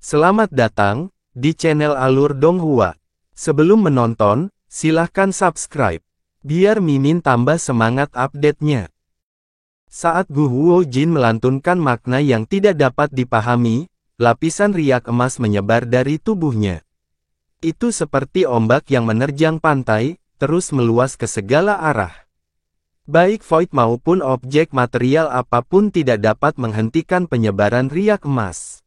Selamat datang di channel Alur Donghua. Sebelum menonton, silahkan subscribe, biar Mimin tambah semangat update-nya. Saat Gu Huojin melantunkan makna yang tidak dapat dipahami, lapisan riak emas menyebar dari tubuhnya. Itu seperti ombak yang menerjang pantai, terus meluas ke segala arah. Baik void maupun objek material apapun tidak dapat menghentikan penyebaran riak emas.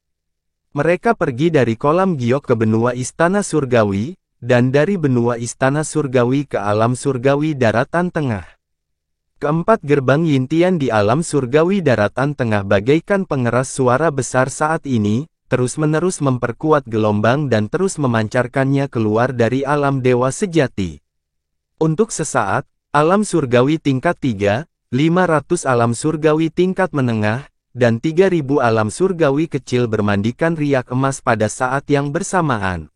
Mereka pergi dari kolam giok ke benua istana surgawi, dan dari benua istana surgawi ke alam surgawi daratan tengah. Keempat gerbang yintian di alam surgawi daratan tengah bagaikan pengeras suara besar saat ini, terus-menerus memperkuat gelombang dan terus memancarkannya keluar dari alam dewa sejati. Untuk sesaat, alam surgawi tingkat 3, 500 alam surgawi tingkat menengah, dan 3000 alam surgawi kecil bermandikan riak emas pada saat yang bersamaan.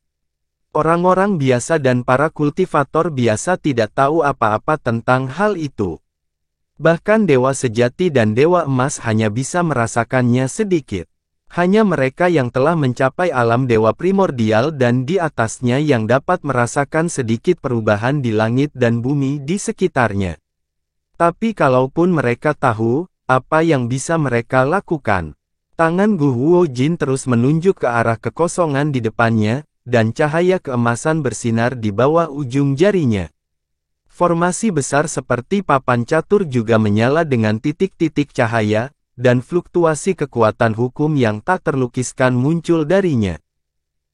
Orang-orang biasa dan para kultivator biasa tidak tahu apa-apa tentang hal itu. Bahkan dewa sejati dan dewa emas hanya bisa merasakannya sedikit. Hanya mereka yang telah mencapai alam dewa primordial dan di atasnya yang dapat merasakan sedikit perubahan di langit dan bumi di sekitarnya. Tapi kalaupun mereka tahu, apa yang bisa mereka lakukan? Tangan Gu Huojin terus menunjuk ke arah kekosongan di depannya, dan cahaya keemasan bersinar di bawah ujung jarinya. Formasi besar seperti papan catur juga menyala dengan titik-titik cahaya, dan fluktuasi kekuatan hukum yang tak terlukiskan muncul darinya.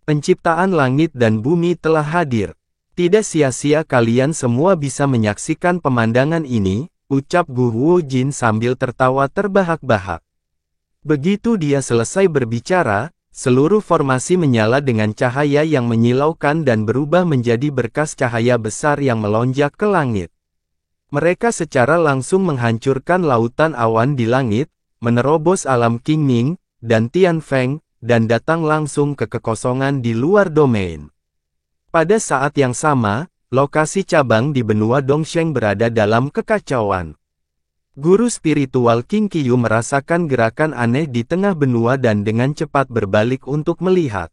Penciptaan langit dan bumi telah hadir. Tidak sia-sia kalian semua bisa menyaksikan pemandangan ini, ucap Gu Huojin sambil tertawa terbahak-bahak. Begitu dia selesai berbicara, seluruh formasi menyala dengan cahaya yang menyilaukan dan berubah menjadi berkas cahaya besar yang melonjak ke langit. Mereka secara langsung menghancurkan lautan awan di langit, menerobos alam Qingming dan Tianfeng, dan datang langsung ke kekosongan di luar domain. Pada saat yang sama, lokasi cabang di benua Dongsheng berada dalam kekacauan. Guru spiritual Qing Qiyu merasakan gerakan aneh di tengah benua dan dengan cepat berbalik untuk melihat.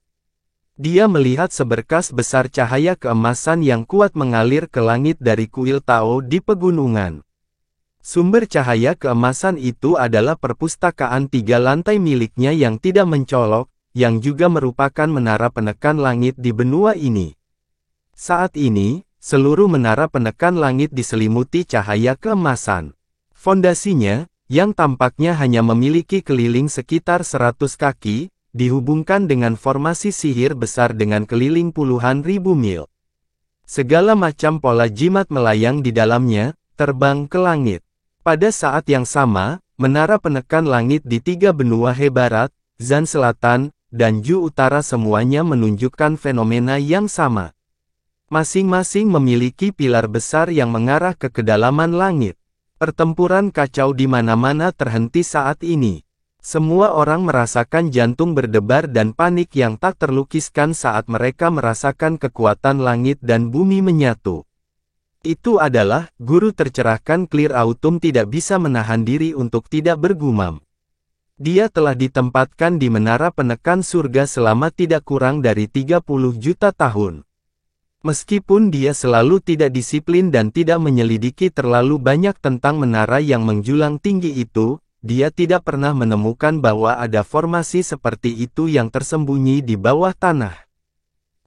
Dia melihat seberkas besar cahaya keemasan yang kuat mengalir ke langit dari kuil Tao di pegunungan. Sumber cahaya keemasan itu adalah perpustakaan 3 lantai miliknya yang tidak mencolok, yang juga merupakan menara penekan langit di benua ini. Saat ini, seluruh menara penekan langit diselimuti cahaya keemasan. Fondasinya, yang tampaknya hanya memiliki keliling sekitar 100 kaki, dihubungkan dengan formasi sihir besar dengan keliling puluhan ribu mil. Segala macam pola jimat melayang di dalamnya, terbang ke langit. Pada saat yang sama, menara penekan langit di 3 benua He Barat, Zan Selatan, dan Ju Utara semuanya menunjukkan fenomena yang sama. Masing-masing memiliki pilar besar yang mengarah ke kedalaman langit. Pertempuran kacau di mana-mana terhenti saat ini. Semua orang merasakan jantung berdebar dan panik yang tak terlukiskan saat mereka merasakan kekuatan langit dan bumi menyatu. Itu adalah, guru tercerahkan Clear Autumn tidak bisa menahan diri untuk tidak bergumam. Dia telah ditempatkan di menara penekan surga selama tidak kurang dari 30 juta tahun. Meskipun dia selalu tidak disiplin dan tidak menyelidiki terlalu banyak tentang menara yang menjulang tinggi itu, dia tidak pernah menemukan bahwa ada formasi seperti itu yang tersembunyi di bawah tanah.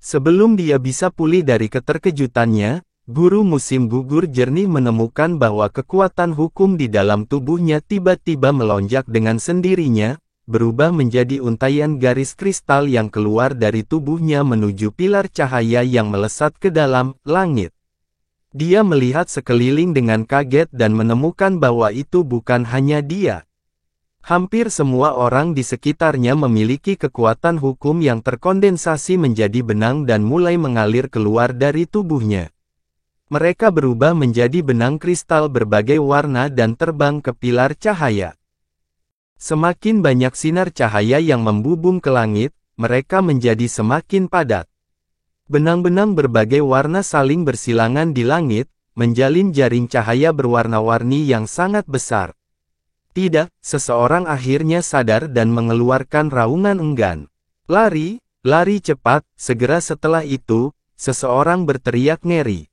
Sebelum dia bisa pulih dari keterkejutannya, guru musim gugur jernih menemukan bahwa kekuatan hukum di dalam tubuhnya tiba-tiba melonjak dengan sendirinya, berubah menjadi untaian garis kristal yang keluar dari tubuhnya menuju pilar cahaya yang melesat ke dalam langit. Dia melihat sekeliling dengan kaget dan menemukan bahwa itu bukan hanya dia. Hampir semua orang di sekitarnya memiliki kekuatan hukum yang terkondensasi menjadi benang dan mulai mengalir keluar dari tubuhnya. Mereka berubah menjadi benang kristal berbagai warna dan terbang ke pilar cahaya. Semakin banyak sinar cahaya yang membubung ke langit, mereka menjadi semakin padat. Benang-benang berbagai warna saling bersilangan di langit, menjalin jaring cahaya berwarna-warni yang sangat besar. Tidak, seseorang akhirnya sadar dan mengeluarkan raungan enggan. Lari, lari cepat, segera setelah itu, seseorang berteriak ngeri.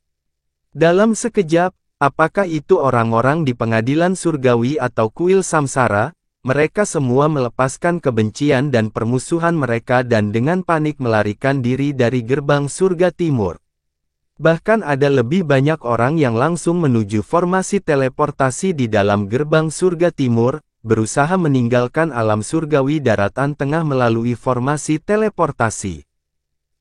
Dalam sekejap, apakah itu orang-orang di pengadilan surgawi atau kuil samsara, mereka semua melepaskan kebencian dan permusuhan mereka dan dengan panik melarikan diri dari gerbang surga timur. Bahkan ada lebih banyak orang yang langsung menuju formasi teleportasi di dalam gerbang surga timur, berusaha meninggalkan alam surgawi daratan tengah melalui formasi teleportasi.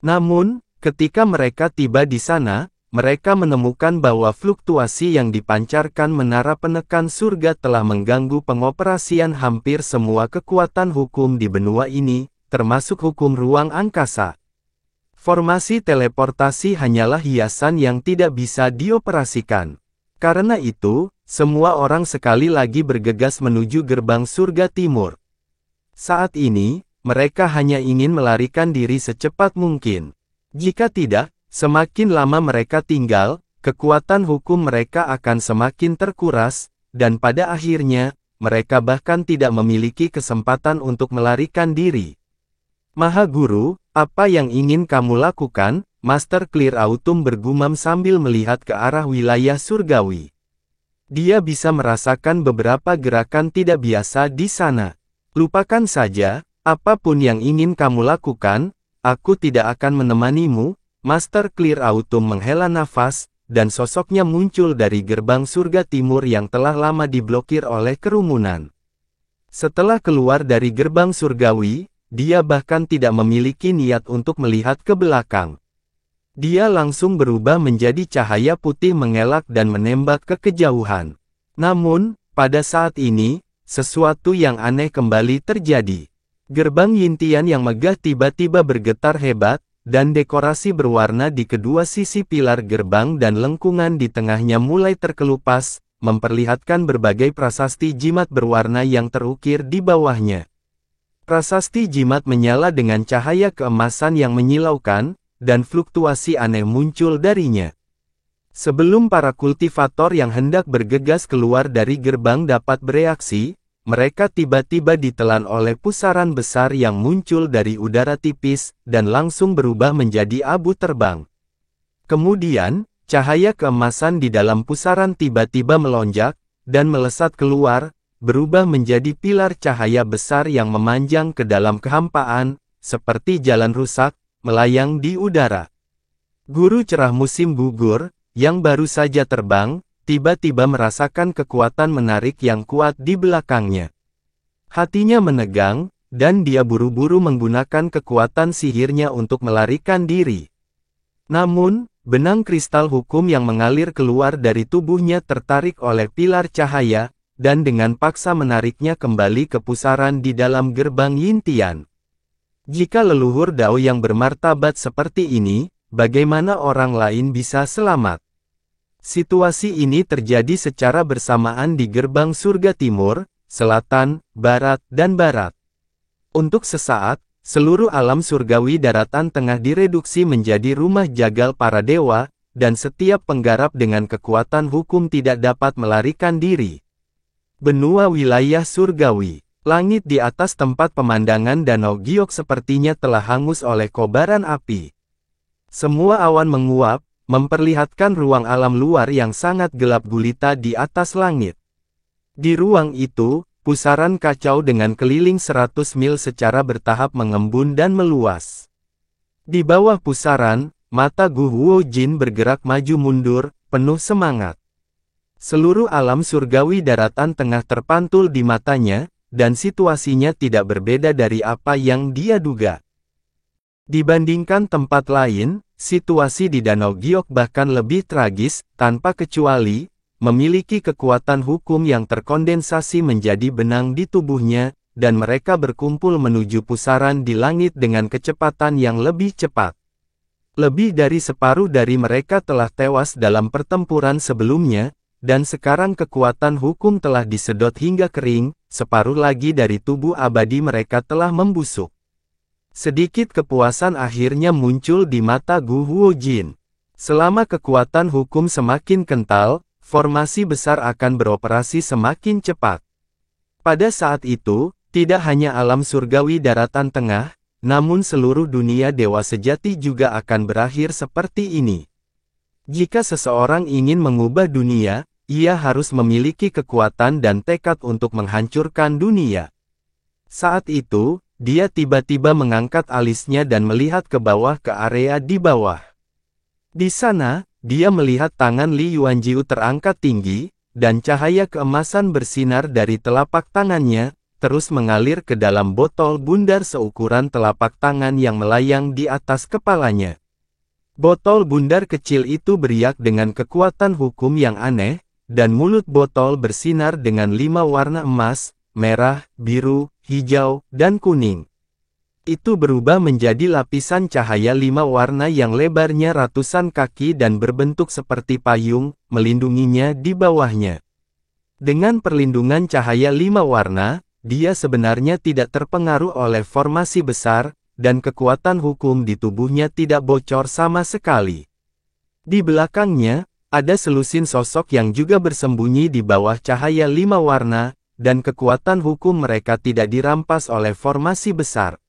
Namun, ketika mereka tiba di sana, mereka menemukan bahwa fluktuasi yang dipancarkan menara penekan surga telah mengganggu pengoperasian hampir semua kekuatan hukum di benua ini, termasuk hukum ruang angkasa. Formasi teleportasi hanyalah hiasan yang tidak bisa dioperasikan. Karena itu, semua orang sekali lagi bergegas menuju gerbang surga timur. Saat ini, mereka hanya ingin melarikan diri secepat mungkin. Jika tidak, semakin lama mereka tinggal, kekuatan hukum mereka akan semakin terkuras, dan pada akhirnya, mereka bahkan tidak memiliki kesempatan untuk melarikan diri. Maha Guru, apa yang ingin kamu lakukan? Master Clear Autumn bergumam sambil melihat ke arah wilayah surgawi. Dia bisa merasakan beberapa gerakan tidak biasa di sana. Lupakan saja, apapun yang ingin kamu lakukan, aku tidak akan menemanimu. Master Clear Autumn menghela nafas, dan sosoknya muncul dari gerbang surga timur yang telah lama diblokir oleh kerumunan. Setelah keluar dari gerbang surgawi, dia bahkan tidak memiliki niat untuk melihat ke belakang. Dia langsung berubah menjadi cahaya putih mengelak dan menembak ke kejauhan. Namun, pada saat ini, sesuatu yang aneh kembali terjadi. Gerbang Yintian yang megah tiba-tiba bergetar hebat, dan dekorasi berwarna di kedua sisi pilar gerbang dan lengkungan di tengahnya mulai terkelupas, memperlihatkan berbagai prasasti jimat berwarna yang terukir di bawahnya. Prasasti jimat menyala dengan cahaya keemasan yang menyilaukan, dan fluktuasi aneh muncul darinya. Sebelum para kultivator yang hendak bergegas keluar dari gerbang dapat bereaksi, mereka tiba-tiba ditelan oleh pusaran besar yang muncul dari udara tipis, dan langsung berubah menjadi abu terbang. Kemudian, cahaya keemasan di dalam pusaran tiba-tiba melonjak, dan melesat keluar, berubah menjadi pilar cahaya besar yang memanjang ke dalam kehampaan, seperti jalan rusak, melayang di udara. Guru cerah musim gugur, yang baru saja terbang, tiba-tiba merasakan kekuatan menarik yang kuat di belakangnya. Hatinya menegang, dan dia buru-buru menggunakan kekuatan sihirnya untuk melarikan diri. Namun, benang kristal hukum yang mengalir keluar dari tubuhnya tertarik oleh pilar cahaya, dan dengan paksa menariknya kembali ke pusaran di dalam gerbang Yintian. Jika leluhur Dao yang bermartabat seperti ini, bagaimana orang lain bisa selamat? Situasi ini terjadi secara bersamaan di gerbang surga timur, selatan, barat, dan barat. Untuk sesaat, seluruh alam surgawi daratan tengah direduksi menjadi rumah jagal para dewa, dan setiap penggarap dengan kekuatan hukum tidak dapat melarikan diri. Benua wilayah surgawi. Langit di atas tempat pemandangan Danau Giok sepertinya telah hangus oleh kobaran api. Semua awan menguap, memperlihatkan ruang alam luar yang sangat gelap gulita di atas langit. Di ruang itu, pusaran kacau dengan keliling 100 mil secara bertahap mengembun dan meluas. Di bawah pusaran, mata Gu Huojin bergerak maju mundur, penuh semangat. Seluruh alam surgawi daratan tengah terpantul di matanya, dan situasinya tidak berbeda dari apa yang dia duga. Dibandingkan tempat lain, situasi di Danau Giok bahkan lebih tragis, tanpa kecuali, memiliki kekuatan hukum yang terkondensasi menjadi benang di tubuhnya, dan mereka berkumpul menuju pusaran di langit dengan kecepatan yang lebih cepat. Lebih dari separuh dari mereka telah tewas dalam pertempuran sebelumnya, dan sekarang kekuatan hukum telah disedot hingga kering, separuh lagi dari tubuh abadi mereka telah membusuk. Sedikit kepuasan akhirnya muncul di mata Gu Huojin. Selama kekuatan hukum semakin kental, formasi besar akan beroperasi semakin cepat. Pada saat itu, tidak hanya alam surgawi daratan tengah, namun seluruh dunia dewa sejati juga akan berakhir seperti ini. Jika seseorang ingin mengubah dunia, ia harus memiliki kekuatan dan tekad untuk menghancurkan dunia. Saat itu, dia tiba-tiba mengangkat alisnya dan melihat ke bawah ke area di bawah. Di sana, dia melihat tangan Li Yuanjiu terangkat tinggi, dan cahaya keemasan bersinar dari telapak tangannya, terus mengalir ke dalam botol bundar seukuran telapak tangan yang melayang di atas kepalanya. Botol bundar kecil itu beriak dengan kekuatan hukum yang aneh, dan mulut botol bersinar dengan 5 warna emas, merah, biru, hijau, dan kuning. Itu berubah menjadi lapisan cahaya 5 warna yang lebarnya ratusan kaki dan berbentuk seperti payung, melindunginya di bawahnya. Dengan perlindungan cahaya 5 warna, dia sebenarnya tidak terpengaruh oleh formasi besar, dan kekuatan hukum di tubuhnya tidak bocor sama sekali. Di belakangnya, ada selusin sosok yang juga bersembunyi di bawah cahaya 5 warna, dan kekuatan hukum mereka tidak dirampas oleh formasi besar.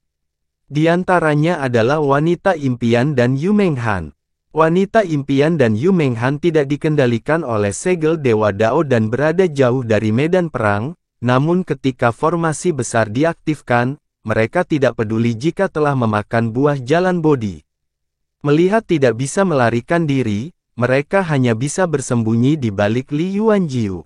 Di antaranya adalah wanita impian dan Yu Menghan. Wanita impian dan Yu Menghan tidak dikendalikan oleh segel Dewa Dao dan berada jauh dari medan perang, namun ketika formasi besar diaktifkan, mereka tidak peduli jika telah memakan buah jalan bodi. Melihat tidak bisa melarikan diri, mereka hanya bisa bersembunyi di balik Li Yuanjiu.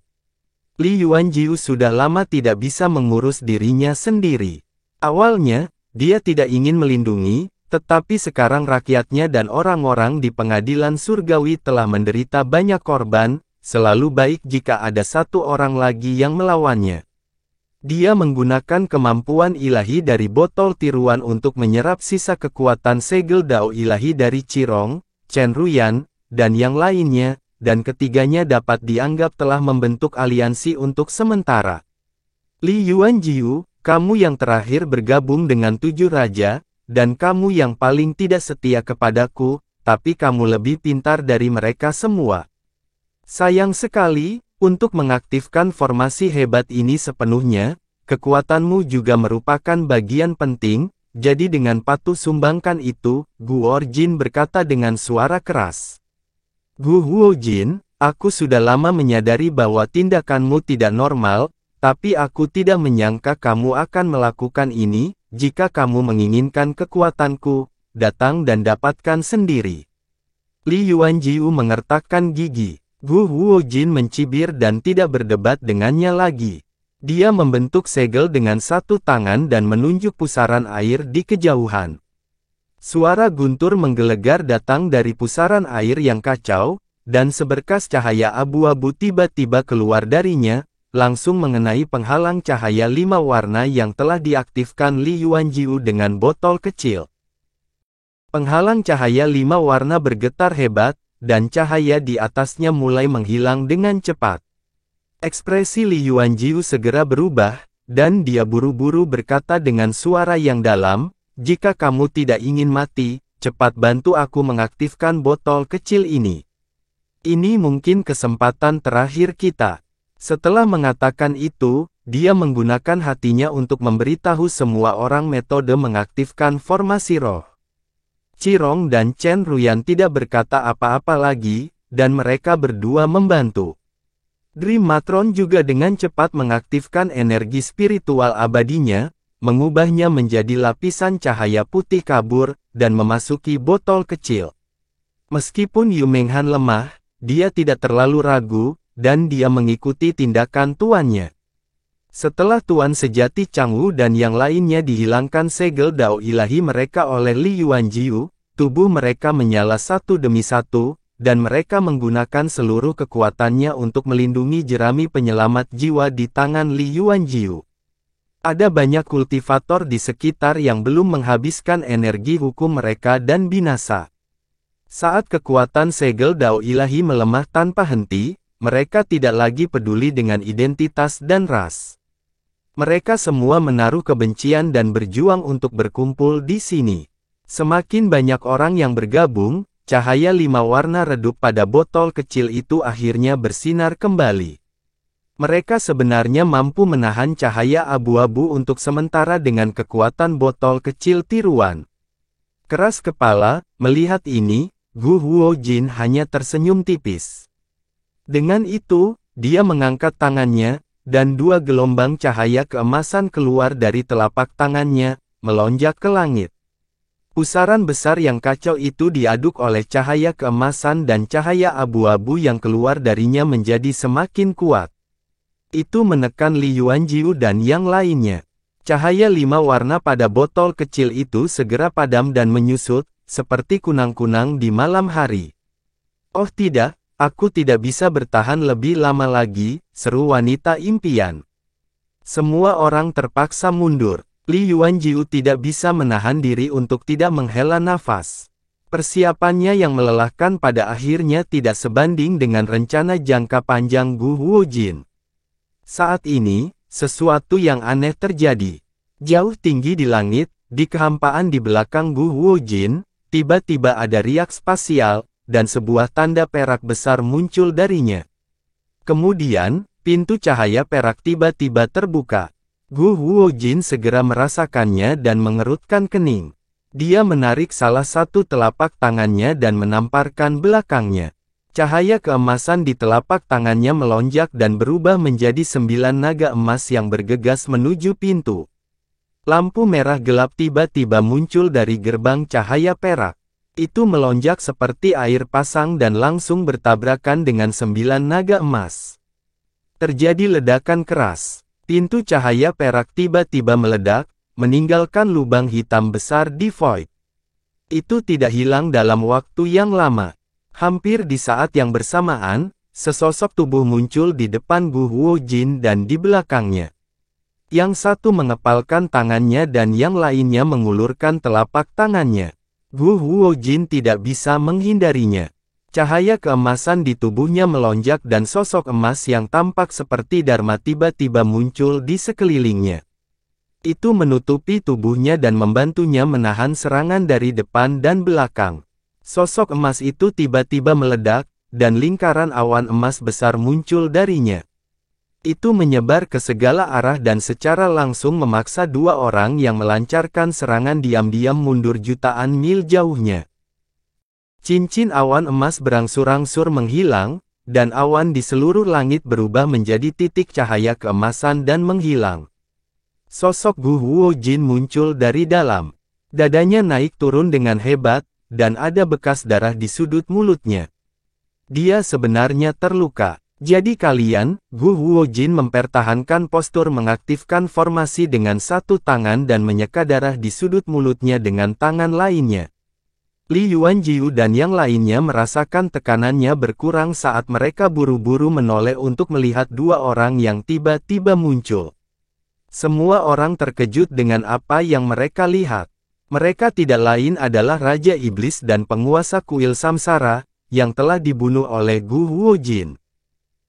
Li Yuanjiu sudah lama tidak bisa mengurus dirinya sendiri. Awalnya, dia tidak ingin melindungi, tetapi sekarang rakyatnya dan orang-orang di pengadilan surgawi telah menderita banyak korban, selalu baik jika ada satu orang lagi yang melawannya. Dia menggunakan kemampuan ilahi dari botol tiruan untuk menyerap sisa kekuatan segel Dao ilahi dari Qirong, Chen Ruyan, dan yang lainnya, dan ketiganya dapat dianggap telah membentuk aliansi untuk sementara. Li Yuanjiu, kamu yang terakhir bergabung dengan 7 raja, dan kamu yang paling tidak setia kepadaku, tapi kamu lebih pintar dari mereka semua. Sayang sekali, untuk mengaktifkan formasi hebat ini sepenuhnya, kekuatanmu juga merupakan bagian penting, jadi dengan patuh sumbangkan itu, Guo Jin berkata dengan suara keras. Guo Jin, aku sudah lama menyadari bahwa tindakanmu tidak normal, tapi aku tidak menyangka kamu akan melakukan ini. Jika kamu menginginkan kekuatanku, datang dan dapatkan sendiri. Li Yuanjiu mengertakkan gigi. Guo Jin mencibir dan tidak berdebat dengannya lagi. Dia membentuk segel dengan satu tangan dan menunjuk pusaran air di kejauhan. Suara guntur menggelegar datang dari pusaran air yang kacau, dan seberkas cahaya abu-abu tiba-tiba keluar darinya, langsung mengenai penghalang cahaya 5 warna yang telah diaktifkan Li Yuanjiu dengan botol kecil. Penghalang cahaya 5 warna bergetar hebat, dan cahaya di atasnya mulai menghilang dengan cepat. Ekspresi Li Yuanjiu segera berubah, dan dia buru-buru berkata dengan suara yang dalam, jika kamu tidak ingin mati, cepat bantu aku mengaktifkan botol kecil ini. Ini mungkin kesempatan terakhir kita. Setelah mengatakan itu, dia menggunakan hatinya untuk memberitahu semua orang metode mengaktifkan formasi roh. Qirong dan Chen Ruyan tidak berkata apa-apa lagi, dan mereka berdua membantu. Dream Matron juga dengan cepat mengaktifkan energi spiritual abadinya, mengubahnya menjadi lapisan cahaya putih kabur, dan memasuki botol kecil. Meskipun Yu Menghan lemah, dia tidak terlalu ragu, dan dia mengikuti tindakan tuannya. Setelah tuan sejati Changwu dan yang lainnya dihilangkan segel Dao ilahi mereka oleh Li Yuanjiu, tubuh mereka menyala satu demi satu, dan mereka menggunakan seluruh kekuatannya untuk melindungi jerami penyelamat jiwa di tangan Li Yuanjiu. Ada banyak kultivator di sekitar yang belum menghabiskan energi hukum mereka dan binasa. Saat kekuatan segel Dao ilahi melemah tanpa henti, mereka tidak lagi peduli dengan identitas dan ras. Mereka semua menaruh kebencian dan berjuang untuk berkumpul di sini. Semakin banyak orang yang bergabung, cahaya 5 warna redup pada botol kecil itu akhirnya bersinar kembali. Mereka sebenarnya mampu menahan cahaya abu-abu untuk sementara dengan kekuatan botol kecil tiruan. Keras kepala, melihat ini, Gu Huojin hanya tersenyum tipis. Dengan itu, dia mengangkat tangannya, dan dua gelombang cahaya keemasan keluar dari telapak tangannya, melonjak ke langit. Pusaran besar yang kacau itu diaduk oleh cahaya keemasan dan cahaya abu-abu yang keluar darinya menjadi semakin kuat. Itu menekan Li Yuanjiu dan yang lainnya. Cahaya 5 warna pada botol kecil itu segera padam dan menyusut, seperti kunang-kunang di malam hari. Oh tidak, aku tidak bisa bertahan lebih lama lagi, seru wanita impian. Semua orang terpaksa mundur. Li Yuanjiu tidak bisa menahan diri untuk tidak menghela nafas. Persiapannya yang melelahkan pada akhirnya tidak sebanding dengan rencana jangka panjang Gu Huojin. Saat ini, sesuatu yang aneh terjadi. Jauh tinggi di langit, di kehampaan di belakang Gu Huojin, tiba-tiba ada riak spasial, dan sebuah tanda perak besar muncul darinya. Kemudian, pintu cahaya perak tiba-tiba terbuka. Gu Huojin segera merasakannya dan mengerutkan kening. Dia menarik salah satu telapak tangannya dan menamparkan belakangnya. Cahaya keemasan di telapak tangannya melonjak dan berubah menjadi 9 naga emas yang bergegas menuju pintu. Lampu merah gelap tiba-tiba muncul dari gerbang cahaya perak. Itu melonjak seperti air pasang dan langsung bertabrakan dengan 9 naga emas. Terjadi ledakan keras. Pintu cahaya perak tiba-tiba meledak, meninggalkan lubang hitam besar di void. Itu tidak hilang dalam waktu yang lama. Hampir di saat yang bersamaan, sesosok tubuh muncul di depan Gu Huojin dan di belakangnya. Yang satu mengepalkan tangannya dan yang lainnya mengulurkan telapak tangannya. Gu Huojin tidak bisa menghindarinya. Cahaya keemasan di tubuhnya melonjak dan sosok emas yang tampak seperti Dharma tiba-tiba muncul di sekelilingnya. Itu menutupi tubuhnya dan membantunya menahan serangan dari depan dan belakang. Sosok emas itu tiba-tiba meledak, dan lingkaran awan emas besar muncul darinya. Itu menyebar ke segala arah dan secara langsung memaksa dua orang yang melancarkan serangan diam-diam mundur jutaan mil jauhnya. Cincin awan emas berangsur-angsur menghilang, dan awan di seluruh langit berubah menjadi titik cahaya keemasan dan menghilang. Sosok Gu Huojin muncul dari dalam. Dadanya naik turun dengan hebat, dan ada bekas darah di sudut mulutnya. Dia sebenarnya terluka. Jadi kalian, Gu Huojin mempertahankan postur mengaktifkan formasi dengan satu tangan dan menyeka darah di sudut mulutnya dengan tangan lainnya. Li Yuanjiu dan yang lainnya merasakan tekanannya berkurang saat mereka buru-buru menoleh untuk melihat dua orang yang tiba-tiba muncul. Semua orang terkejut dengan apa yang mereka lihat. Mereka tidak lain adalah Raja Iblis dan penguasa kuil Samsara, yang telah dibunuh oleh Gu Huojin.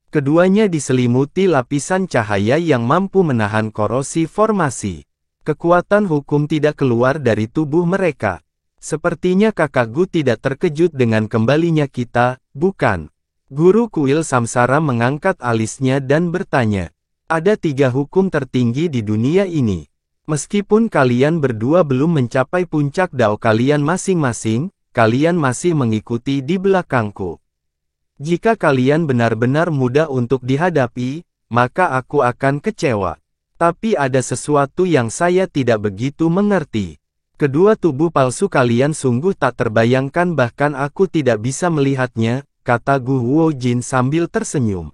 Keduanya diselimuti lapisan cahaya yang mampu menahan korosi formasi. Kekuatan hukum tidak keluar dari tubuh mereka. Sepertinya kakak Gu tidak terkejut dengan kembalinya kita, bukan? Guru kuil Samsara mengangkat alisnya dan bertanya. Ada 3 hukum tertinggi di dunia ini. Meskipun kalian berdua belum mencapai puncak dao kalian masing-masing, kalian masih mengikuti di belakangku. Jika kalian benar-benar mudah untuk dihadapi, maka aku akan kecewa. Tapi ada sesuatu yang saya tidak begitu mengerti. Kedua tubuh palsu kalian sungguh tak terbayangkan bahkan aku tidak bisa melihatnya, kata Gu Huojin sambil tersenyum.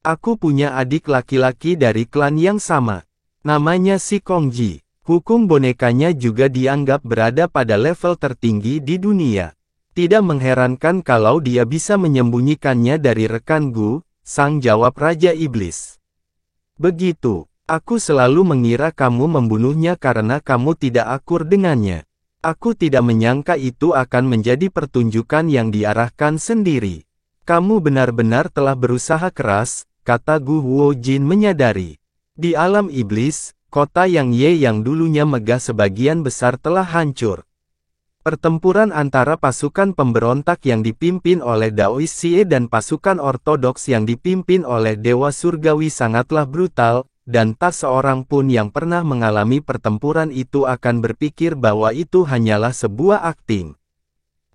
Aku punya adik laki-laki dari klan yang sama. Namanya Si Kongji. Hukum bonekanya juga dianggap berada pada level tertinggi di dunia. Tidak mengherankan kalau dia bisa menyembunyikannya dari rekan Gu, sang jawab Raja Iblis. Begitu. Aku selalu mengira kamu membunuhnya karena kamu tidak akur dengannya. Aku tidak menyangka itu akan menjadi pertunjukan yang diarahkan sendiri. Kamu benar-benar telah berusaha keras, kata Gu Huojin menyadari. Di alam iblis, kota yang dulunya megah sebagian besar telah hancur. Pertempuran antara pasukan pemberontak yang dipimpin oleh Daoist Xie dan pasukan ortodoks yang dipimpin oleh Dewa Surgawi sangatlah brutal, dan tak seorang pun yang pernah mengalami pertempuran itu akan berpikir bahwa itu hanyalah sebuah akting.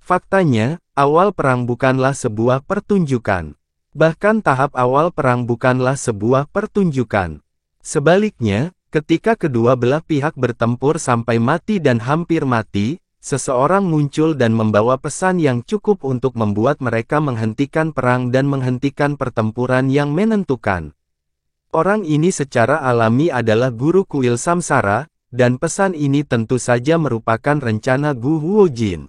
Faktanya, awal perang bukanlah sebuah pertunjukan. Bahkan tahap awal perang bukanlah sebuah pertunjukan. Sebaliknya, ketika kedua belah pihak bertempur sampai mati dan hampir mati, seseorang muncul dan membawa pesan yang cukup untuk membuat mereka menghentikan perang dan menghentikan pertempuran yang menentukan. Orang ini secara alami adalah guru kuil samsara, dan pesan ini tentu saja merupakan rencana Gu Huojin.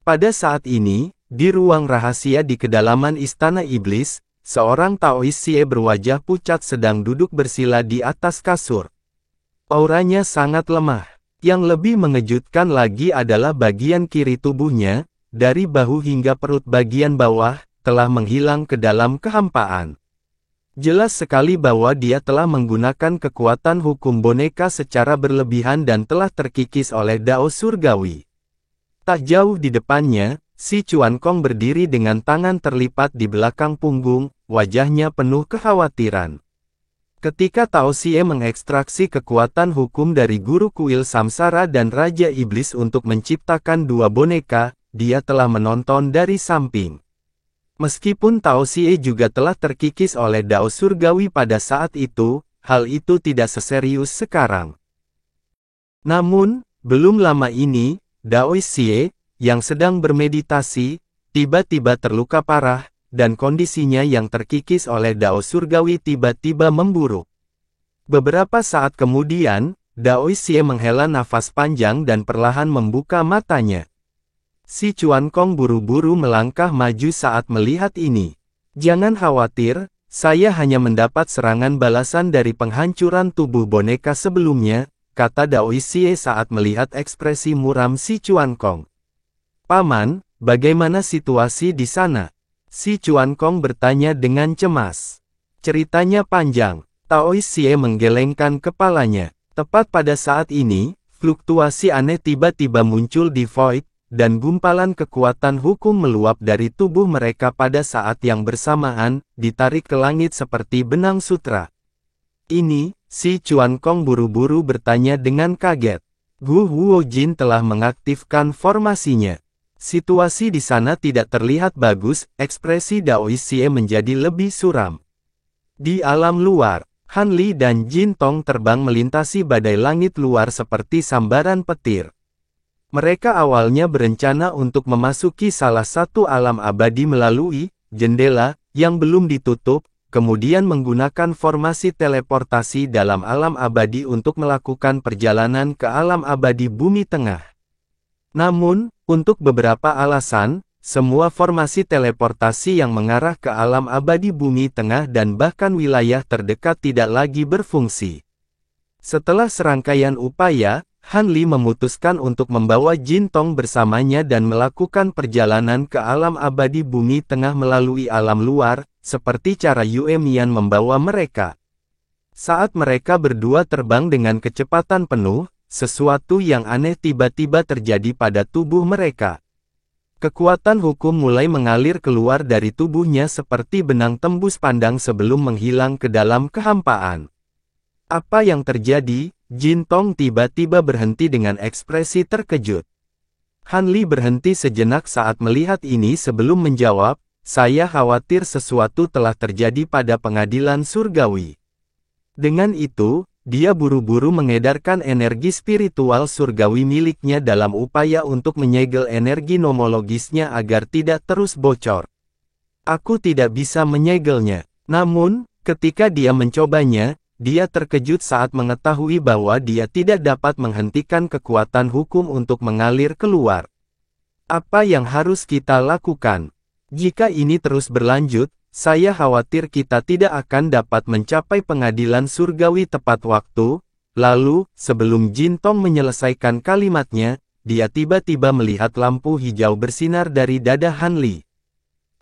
Pada saat ini, di ruang rahasia di kedalaman Istana Iblis, seorang Taoist Xie berwajah pucat sedang duduk bersila di atas kasur. Auranya sangat lemah. Yang lebih mengejutkan lagi adalah bagian kiri tubuhnya, dari bahu hingga perut bagian bawah, telah menghilang ke dalam kehampaan. Jelas sekali bahwa dia telah menggunakan kekuatan hukum boneka secara berlebihan dan telah terkikis oleh Dao Surgawi. Tak jauh di depannya, si Chuan Kong berdiri dengan tangan terlipat di belakang punggung, wajahnya penuh kekhawatiran. Ketika Tao Xie mengekstraksi kekuatan hukum dari guru kuil samsara dan Raja Iblis untuk menciptakan dua boneka, dia telah menonton dari samping. Meskipun Tao Xie juga telah terkikis oleh Dao Surgawi pada saat itu, hal itu tidak seserius sekarang. Namun, belum lama ini, Daoist Xie, yang sedang bermeditasi, tiba-tiba terluka parah, dan kondisinya yang terkikis oleh Dao Surgawi tiba-tiba memburuk. Beberapa saat kemudian, Daoist Xie menghela nafas panjang dan perlahan membuka matanya. Si Chuan Kong buru-buru melangkah maju saat melihat ini. Jangan khawatir, saya hanya mendapat serangan balasan dari penghancuran tubuh boneka sebelumnya, kata Daoist Xie saat melihat ekspresi muram si Chuan Kong. Paman, bagaimana situasi di sana? Si Chuan Kong bertanya dengan cemas. Ceritanya panjang. Taoist Xie menggelengkan kepalanya. Tepat pada saat ini, fluktuasi aneh tiba-tiba muncul di Void, dan gumpalan kekuatan hukum meluap dari tubuh mereka pada saat yang bersamaan, ditarik ke langit seperti benang sutra. Ini, si Chuan Kong buru-buru bertanya dengan kaget. Gu Huojin telah mengaktifkan formasinya. Situasi di sana tidak terlihat bagus, ekspresi Daoist Xie menjadi lebih suram. Di alam luar, Han Li dan Jin Tong terbang melintasi badai langit luar seperti sambaran petir. Mereka awalnya berencana untuk memasuki salah satu alam abadi melalui jendela yang belum ditutup, kemudian menggunakan formasi teleportasi dalam alam abadi untuk melakukan perjalanan ke alam abadi Bumi Tengah. Namun, untuk beberapa alasan, semua formasi teleportasi yang mengarah ke alam abadi Bumi Tengah dan bahkan wilayah terdekat tidak lagi berfungsi. Setelah serangkaian upaya, Han Li memutuskan untuk membawa Jin Tong bersamanya dan melakukan perjalanan ke alam abadi Bumi Tengah melalui alam luar, seperti cara Yue Mian membawa mereka. Saat mereka berdua terbang dengan kecepatan penuh, sesuatu yang aneh tiba-tiba terjadi pada tubuh mereka. Kekuatan hukum mulai mengalir keluar dari tubuhnya seperti benang tembus pandang sebelum menghilang ke dalam kehampaan. Apa yang terjadi? Jin Tong tiba-tiba berhenti dengan ekspresi terkejut. Han Li berhenti sejenak saat melihat ini sebelum menjawab, saya khawatir sesuatu telah terjadi pada pengadilan surgawi. Dengan itu, dia buru-buru mengedarkan energi spiritual surgawi miliknya dalam upaya untuk menyegel energi nomologisnya agar tidak terus bocor. Aku tidak bisa menyegelnya. Namun, ketika dia mencobanya, dia terkejut saat mengetahui bahwa dia tidak dapat menghentikan kekuatan hukum untuk mengalir keluar. Apa yang harus kita lakukan? Jika ini terus berlanjut, saya khawatir kita tidak akan dapat mencapai pengadilan surgawi tepat waktu. Lalu, sebelum Jin Tong menyelesaikan kalimatnya, dia tiba-tiba melihat lampu hijau bersinar dari dada Han Li.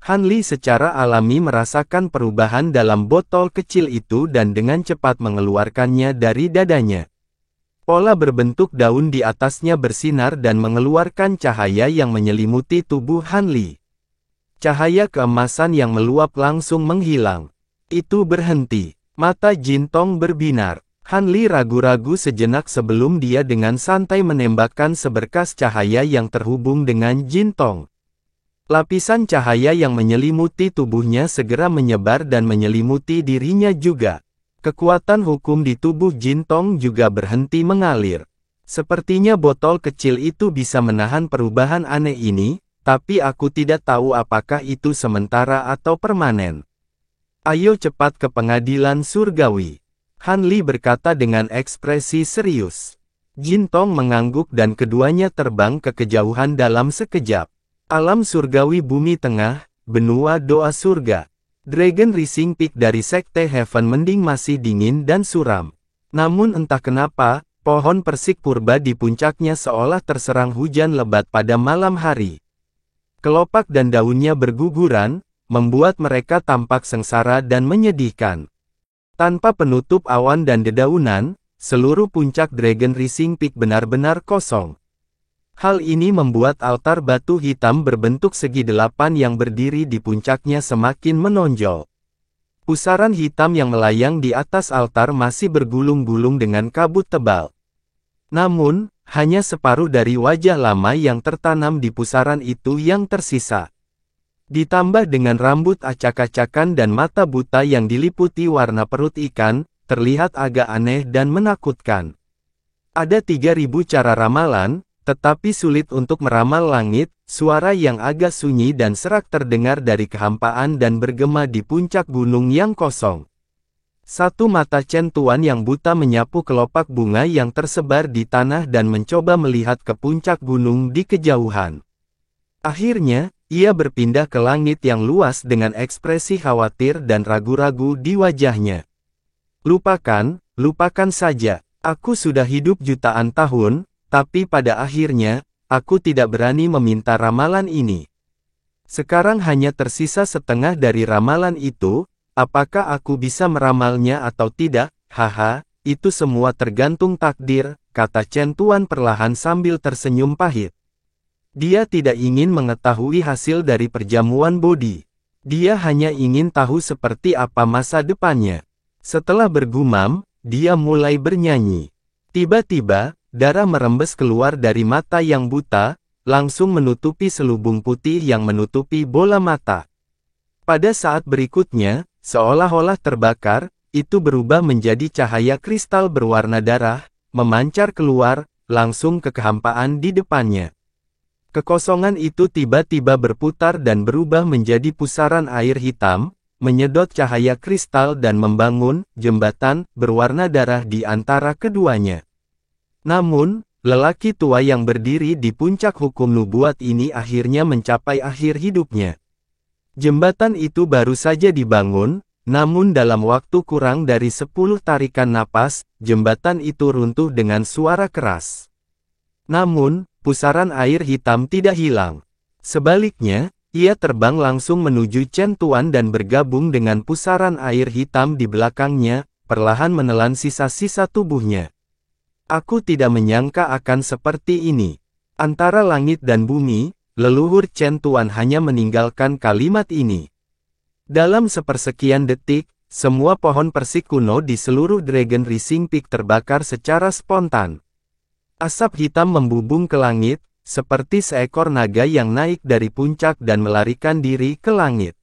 Han Li secara alami merasakan perubahan dalam botol kecil itu dan dengan cepat mengeluarkannya dari dadanya. Pola berbentuk daun di atasnya bersinar dan mengeluarkan cahaya yang menyelimuti tubuh Han Li. Cahaya keemasan yang meluap langsung menghilang. Itu berhenti. Mata Jin Tong berbinar. Han Li ragu-ragu sejenak sebelum dia dengan santai menembakkan seberkas cahaya yang terhubung dengan Jin Tong. Lapisan cahaya yang menyelimuti tubuhnya segera menyebar dan menyelimuti dirinya juga. Kekuatan hukum di tubuh Jin Tong juga berhenti mengalir. Sepertinya botol kecil itu bisa menahan perubahan aneh ini, tapi aku tidak tahu apakah itu sementara atau permanen. Ayo cepat ke pengadilan surgawi. Han Li berkata dengan ekspresi serius. Jin Tong mengangguk dan keduanya terbang ke kejauhan dalam sekejap. Alam surgawi bumi tengah, benua doa surga. Dragon Rising Peak dari Sekte Heaven Mending masih dingin dan suram. Namun entah kenapa, pohon persik purba di puncaknya seolah terserang hujan lebat pada malam hari. Kelopak dan daunnya berguguran, membuat mereka tampak sengsara dan menyedihkan. Tanpa penutup awan dan dedaunan, seluruh puncak Dragon Rising Peak benar-benar kosong. Hal ini membuat altar batu hitam berbentuk segi delapan yang berdiri di puncaknya semakin menonjol. Pusaran hitam yang melayang di atas altar masih bergulung-gulung dengan kabut tebal. Namun, hanya separuh dari wajah lama yang tertanam di pusaran itu yang tersisa. Ditambah dengan rambut acak-acakan dan mata buta yang diliputi warna perut ikan, terlihat agak aneh dan menakutkan. Ada 3000 cara ramalan, tetapi sulit untuk meramal langit. Suara yang agak sunyi dan serak terdengar dari kehampaan dan bergema di puncak gunung yang kosong. Satu mata Chen Tuan yang buta menyapu kelopak bunga yang tersebar di tanah dan mencoba melihat ke puncak gunung di kejauhan. Akhirnya, ia berpindah ke langit yang luas dengan ekspresi khawatir dan ragu-ragu di wajahnya. Lupakan saja. Aku sudah hidup jutaan tahun, tapi pada akhirnya, aku tidak berani meminta ramalan ini. Sekarang hanya tersisa setengah dari ramalan itu, apakah aku bisa meramalnya atau tidak? Haha, itu semua tergantung takdir, kata Chen Tuan perlahan sambil tersenyum pahit. Dia tidak ingin mengetahui hasil dari perjamuan bodi. Dia hanya ingin tahu seperti apa masa depannya. Setelah bergumam, dia mulai bernyanyi. Tiba-tiba, darah merembes keluar dari mata yang buta, langsung menutupi selubung putih yang menutupi bola mata. Pada saat berikutnya, seolah-olah terbakar, itu berubah menjadi cahaya kristal berwarna darah, memancar keluar, langsung ke kehampaan di depannya. Kekosongan itu tiba-tiba berputar dan berubah menjadi pusaran air hitam, menyedot cahaya kristal dan membangun jembatan berwarna darah di antara keduanya. Namun, lelaki tua yang berdiri di puncak hukum nubuat ini akhirnya mencapai akhir hidupnya. Jembatan itu baru saja dibangun, namun dalam waktu kurang dari 10 tarikan napas, jembatan itu runtuh dengan suara keras. Namun, pusaran air hitam tidak hilang. Sebaliknya, ia terbang langsung menuju Chen Tuan dan bergabung dengan pusaran air hitam di belakangnya, perlahan menelan sisa-sisa tubuhnya. Aku tidak menyangka akan seperti ini. Antara langit dan bumi, leluhur Chen Tuan hanya meninggalkan kalimat ini. Dalam sepersekian detik, semua pohon persik kuno di seluruh Dragon Rising Peak terbakar secara spontan. Asap hitam membubung ke langit, seperti seekor naga yang naik dari puncak dan melarikan diri ke langit.